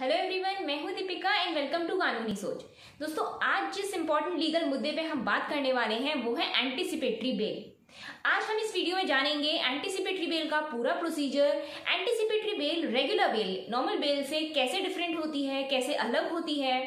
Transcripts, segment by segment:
Hello everyone, मैं हूं Deepika and welcome to कानूनी सोच। दोस्तों, आज जिस इंपॉर्टेंट लीगल मुद्दे पे हम बात करने वाले हैं वो है एंटीसिपेटरी बेल। आज हम इस वीडियो में जानेंगे एंटीसिपेटरी बेल का पूरा procedure, anticipatory bail regular bail normal bail से कैसे डिफरेंट होती है, कैसे अलग होती है,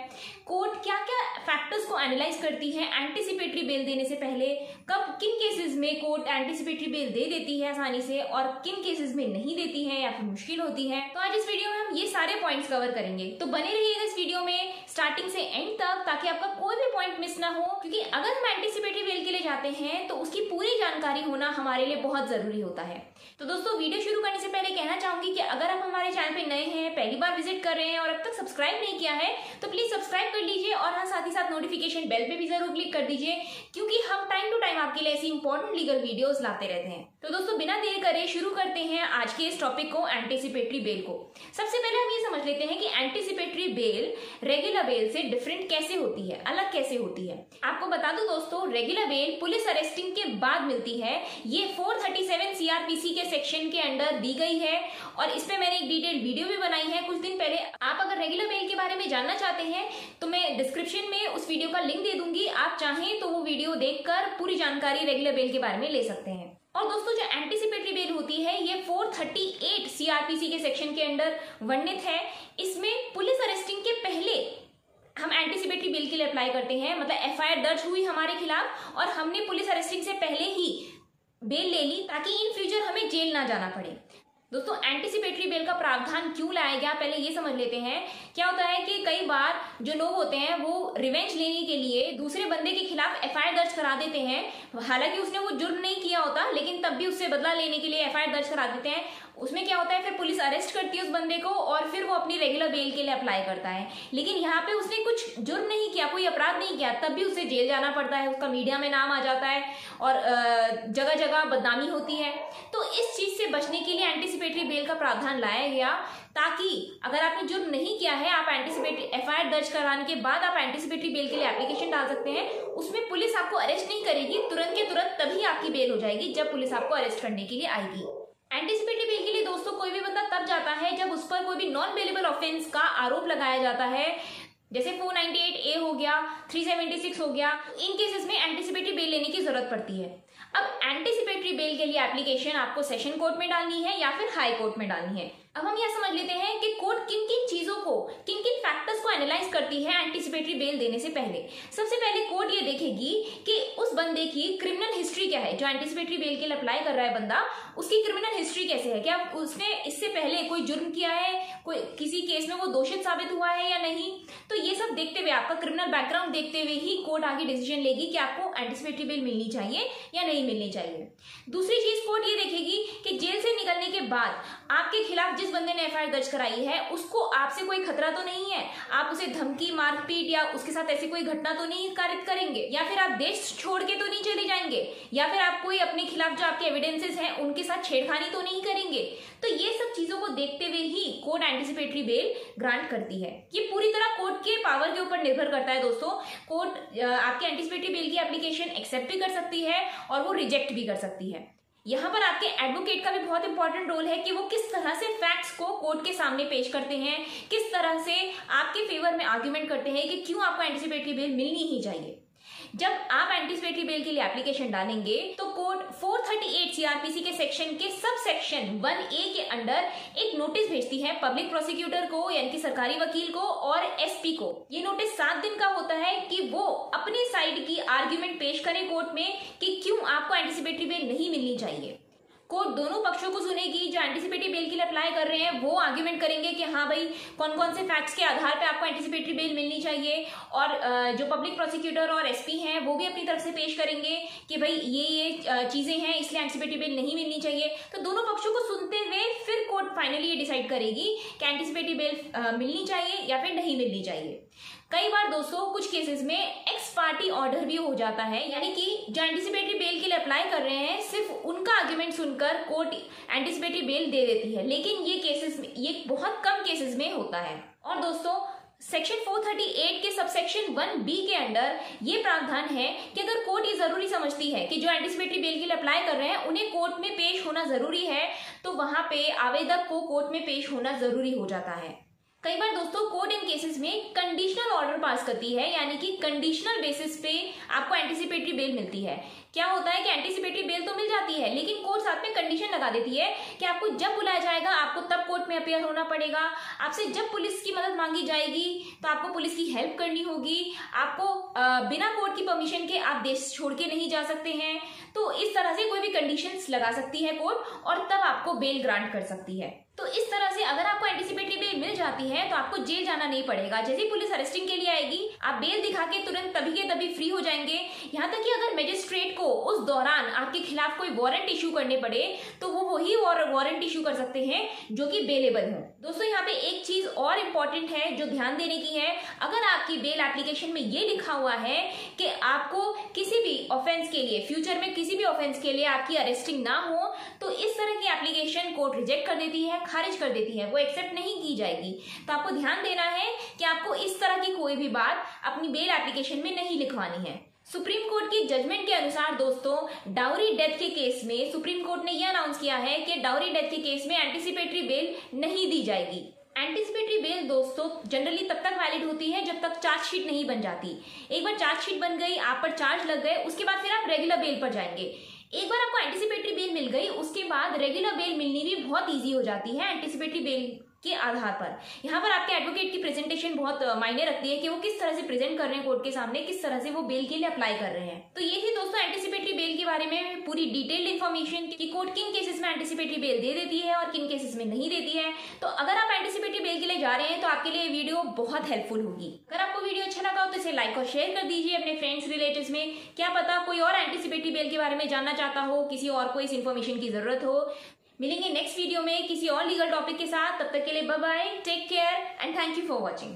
कोर्ट क्या क्या फैक्टर्स को एनालाइज करती है एंटीसिपेटरी बेल देने से पहले, कब किन केसेस में कोर्ट एंटीसिपेटरी बेल दे देती है आसानी से और किन केसेस में नहीं देती है या फिर मुश्किल होती है। तो आज इस वीडियो में हम ये सारे पॉइंट्स कवर करेंगे, तो बने रहिएगा इस वीडियो में स्टार्टिंग से एंड तक ताकि आपका कोई भी पॉइंट मिस ना हो, क्योंकि अगर हम एंटीसिपेटरी बेल के लिए जाते हैं तो उसकी पूरी जानकारी होना हमारे लिए बहुत जरूरी होता है। तो दोस्तों, वीडियो शुरू करने से पहले कहना चाहूंगी कि अगर आप हमारे चैनल पे नए हैं, पहली बार विजिट कर रहे हैं और अब तक सब्सक्राइब नहीं किया है तो प्लीज सब्सक्राइब कर लीजिए और हाँ, साथ ही साथ नोटिफिकेशन बेल पे भी जरूर क्लिक कर दीजिए, क्योंकि हम टाइम टू टाइम आपके लिए ऐसी इंपॉर्टेंट लीगल वीडियोस लाते रहते हैं। तो दोस्तों, बिना देर करे शुरू करते हैं आज के इस टॉपिक को, एंटीसिपेटरी बेल को। सबसे पहले हम ये समझ लेते हैं कि एंटीसिपेटरी बेल रेगुलर बेल से डिफरेंट कैसे होती है, अलग कैसे होती है। आपको बता दूं दोस्तों, रेगुलर बेल पुलिस अरेस्टिंग के बाद मिलती है। ये 437 सीआरपीसी के सेक्शन के अंडर दी गई है और इस पे मैंने एक डिटेल वीडियो भी बनाई है कुछ दिन पहले। आप अगर रेगुलर बेल के बारे में जानना चाहते हैं तो मैं डिस्क्रिप्शन में उस वीडियो का लिंक दे दूंगी, आप चाहें तो वो वीडियो देखकर पूरी जानकारी रेगुलर बेल के बारे में ले सकते हैं। और दोस्तों, जो एंटीसिपेटरी बेल होती है ये 438 सीआरपीसी के सेक्शन के अंडर वर्णित है। इसमें पुलिस अरेस्टिंग के पहले हम एंटीसिपेटरी बेल के लिए अप्लाई करते हैं, मतलब एफआईआर दर्ज हुई हमारे खिलाफ और हमने पुलिस अरेस्टिंग से पहले ही बेल ले ली ताकि इन फ्यूचर हमें जेल ना जाना पड़े। दोस्तों, एंटीसिपेटरी बेल का प्रावधान क्यों लाया गया पहले ये समझ लेते हैं। क्या होता है कि कई बार जो लोग होते हैं वो रिवेंज लेने के लिए दूसरे बंदे के खिलाफ एफआईआर दर्ज करा देते हैं, हालांकि उसने वो जुर्म नहीं किया होता लेकिन तब भी उससे बदला लेने के लिए एफआईआर दर्ज करा देते हैं। उसमें क्या होता है, फिर पुलिस अरेस्ट करती है उस बंदे को और फिर वो अपनी रेगुलर बेल के लिए अप्लाई करता है, लेकिन यहाँ पे उसने कुछ जुर्म नहीं किया, कोई अपराध नहीं किया, तब भी उसे जेल जाना पड़ता है, उसका मीडिया में नाम आ जाता है और जगह जगह बदनामी होती है। तो इस चीज से बचने के लिए एंटीसिपेटरी बेल का प्रावधान लाया गया, ताकि अगर आपने जुर्म नहीं किया है, आप एंटीसिपेटरी एफआईआर दर्ज कराने के बाद आप एंटीसिपेटरी बेल के लिए एप्लीकेशन डाल सकते हैं। उसमें पुलिस आपको अरेस्ट नहीं करेगी, तुरंत के तुरंत तभी आपकी बेल हो जाएगी जब पुलिस आपको अरेस्ट करने के लिए आएगी। एंटीसिपेटरी बेल के लिए दोस्तों कोई भी बंदा तब जाता है जब उस पर कोई भी नॉन बेलेबल ऑफेंस का आरोप लगाया जाता है, जैसे 498A हो गया, 376 हो गया। इन केसेस में एंटीसिपेटरी बेल लेने की जरूरत पड़ती है। अब एंटीसिपेटरी बेल के लिए एप्लीकेशन आपको सेशन कोर्ट में डालनी है या फिर हाई कोर्ट में डालनी है। अब हम यह समझ लेते हैं कि कोर्ट किन किन चीजों को, किन किन फैक्टर्स को एनालाइज करती है एंटीसिपेटरी बेल देने से पहले। सबसे पहले कोर्ट ये देखेगी कि उस बंदे की क्रिमिनल हिस्ट्री क्या है, जो एंटीसिपेटरी बेल के लिए अप्लाई कर रहा है बंदा, उसकी क्रिमिनल हिस्ट्री कैसे है, क्या उसने इससे पहले कोई जुर्म किया है, कोई किसी केस में वो दोषित साबित हुआ है या नहीं। तो ये सब देखते हुए, आपका क्रिमिनल बैकग्राउंड देखते हुए ही कोर्ट आगे डिसीजन लेगी कि आपको एंटीसिपेटरी बेल मिलनी चाहिए या नहीं मिलनी चाहिए। दूसरी चीज कोर्ट ये देखेगी कि जेल से निकलने के बाद आपके खिलाफ जिस बंदे ने एफआईआर दर्ज कराई है उसको आपसे कोई खतरा तो नहीं है, आप उसे धमकी, मारपीट या उसके साथ ऐसी कोई घटना तो नहीं कारित करेंगे, या फिर आप देश छोड़ के तो नहीं चले जाएंगे, या फिर आप कोई अपने खिलाफ जो आपके एविडेंसेस हैं उनके साथ छेड़खानी तो नहीं करेंगे। तो ये सब चीजों को देखते हुए ही कोर्ट एंटीसिपेटरी बेल ग्रांट करती है। ये पूरी तरह कोर्ट के पावर के ऊपर निर्भर करता है दोस्तों। कोर्ट आपके एंटीसिपेटरी बेल की एप्लीकेशन एक्सेप्ट भी कर सकती है और वो रिजेक्ट भी कर सकती है। यहाँ पर आपके एडवोकेट का भी बहुत इंपॉर्टेंट रोल है कि वो किस तरह से फैक्ट्स को कोर्ट के सामने पेश करते हैं, किस तरह से आपके फेवर में आर्ग्यूमेंट करते हैं कि क्यों आपको एंटीसिपेटरी बेल मिलनी ही चाहिए। जब आप एंटीसिपेटरी बेल के लिए एप्लीकेशन डालेंगे तो कोर्ट 438 सीआरपीसी के सेक्शन के सब सेक्शन 1A के अंडर एक नोटिस भेजती है पब्लिक प्रोसिक्यूटर को, यानी कि सरकारी वकील को और एसपी को। ये नोटिस 7 दिन का होता है कि वो अपनी साइड की आर्ग्यूमेंट पेश करें कोर्ट में कि क्यों आपको एंटीसिपेटरी बेल नहीं मिलनी चाहिए। कोर्ट दोनों पक्षों को सुनेगी, जो एंटीसिपेटरी बेल के लिए अप्लाई कर रहे हैं वो आर्ग्यूमेंट करेंगे कि हाँ भाई, कौन कौन से फैक्ट्स के आधार पे आपको एंटीसिपेटरी बेल मिलनी चाहिए, और जो पब्लिक प्रोसिक्यूटर और एसपी हैं वो भी अपनी तरफ से पेश करेंगे कि भाई ये चीजें हैं इसलिए एंटीसिपेटरी बेल नहीं मिलनी चाहिए। तो दोनों पक्षों को सुनते हुए फिर कोर्ट फाइनली ये डिसाइड करेगी कि एंटीसिपेटरी बेल मिलनी चाहिए या फिर नहीं मिलनी चाहिए। कई बार दोस्तों कुछ केसेस में एक्स पार्टी ऑर्डर भी हो जाता है, यानी कि जो एंटीसिपेटरी बेल के लिए अप्लाई कर रहे हैं सिर्फ उनका आर्ग्यूमेंट सुनकर कोर्ट एंटीसिपेटरी बेल दे देती है, लेकिन ये बहुत कम केसेस में होता है। और दोस्तों, सेक्शन 438 के सबसेक्शन 1B के अंडर ये प्रावधान है कि अगर कोर्ट ये जरूरी समझती है कि जो एंटीसिपेटरी बेल के लिए अप्लाई कर रहे हैं उन्हें कोर्ट में पेश होना जरूरी है, तो वहां पे आवेदक को कोर्ट में पेश होना जरूरी हो जाता है। कई बार दोस्तों कोर्ट इन केसेस में कंडीशनल ऑर्डर पास करती है, यानी कि कंडीशनल बेसिस पे आपको एंटीसिपेटरी बेल मिलती है। क्या होता है कि एंटीसिपेटरी बेल तो मिल जाती है, लेकिन कोर्ट साथ में कंडीशन लगा देती है कि आपको जब बुलाया जाएगा आपको तब कोर्ट में अपीयर होना पड़ेगा। आपसे जब पुलिस की मदद मांगी जाएगी तो आपको पुलिस की हेल्प करनी होगी। आपको बिना कोर्ट की परमिशन के आप देश छोड़ के नहीं जा सकते हैं। तो इस तरह से कोई भी कंडीशंस लगा सकती है कोर्ट और तब आपको बेल ग्रांट कर सकती है। तो इस तरह से अगर आपको एंटीसिपेटरी बेल मिल जाती है तो आपको जेल जाना नहीं पड़ेगा। जैसे पुलिस अरेस्टिंग के लिए आएगी आप बेल दिखा के तुरंत तभी के तभी फ्री हो जाएंगे। यहाँ तक कि अगर मजिस्ट्रेट को उस दौरान आपके खिलाफ कोई वारंट इशू करने पड़े तो वो वही वारंट इशू कर सकते हैं जो कि बेलेबल हो। दोस्तों यहाँ पे एक चीज और इम्पोर्टेंट है जो ध्यान देने की है। अगर आपकी बेल एप्लीकेशन में ये लिखा हुआ है कि आपको किसी भी ऑफेंस के लिए, फ्यूचर में किसी भी ऑफेंस के लिए आपकी अरेस्टिंग ना हो, तो इस तरह की एप्लीकेशन कोर्ट रिजेक्ट कर देती है, खारिज कर देती है, वो एक्सेप्ट नहीं की जाएगी। तो आपको ध्यान देना है कि आपको इस तरह की कोई भी बात अपनी बेल एप्लीकेशन में नहीं लिखवानी है। सुप्रीम कोर्ट की जजमेंट के अनुसार दोस्तों डाउरी डेथ के केस में सुप्रीम कोर्ट ने यह अनाउंस किया है कि डाउरी डेथ के केस में एंटीसिपेटरी बेल नहीं दी जाएगी। एंटीसिपेटरी बेल दोस्तों जनरली तब तक वैलिड होती है जब तक चार्जशीट नहीं बन जाती। एक बार चार्जशीट बन गई, आप पर चार्ज लग गए, उसके बाद फिर आप रेगुलर बेल पर जाएंगे। एक बार आपको एंटीसिपेटरी बेल मिल गई उसके बाद रेगुलर बेल मिलनी भी बहुत इजी हो जाती है एंटीसिपेटरी बेल के आधार पर। यहाँ पर आपके एडवोकेट की प्रेजेंटेशन बहुत मायने रखती है कि वो किस तरह से प्रेजेंट कर रहे हैं कोर्ट के सामने, किस तरह से वो बेल के लिए अप्लाई कर रहे हैं। तो ये थी दोस्तों एंटीसिपेटरी बेल के बारे में पूरी डिटेल्ड इन्फॉर्मेशन कि कोर्ट किन केसेस में एंटीसिपेटरी बेल दे देती है और किन केसेस में नहीं देती है। तो अगर आप एंटीसिपेटरी बेल के लिए जा रहे हैं तो आपके लिए वीडियो बहुत हेल्पफुल होगी। अगर आपको वीडियो अच्छा लगा हो तो इसे लाइक और शेयर कर दीजिए अपने फ्रेंड्स रिलेटिव्स में। क्या पता कोई और एंटीसिपेटरी बेल के बारे में जानना चाहता हो, किसी और को इस इन्फॉर्मेशन की जरूरत हो। मिलेंगे नेक्स्ट वीडियो में किसी और लीगल टॉपिक के साथ। तब तक के लिए bye bye, take care and thank you for watching.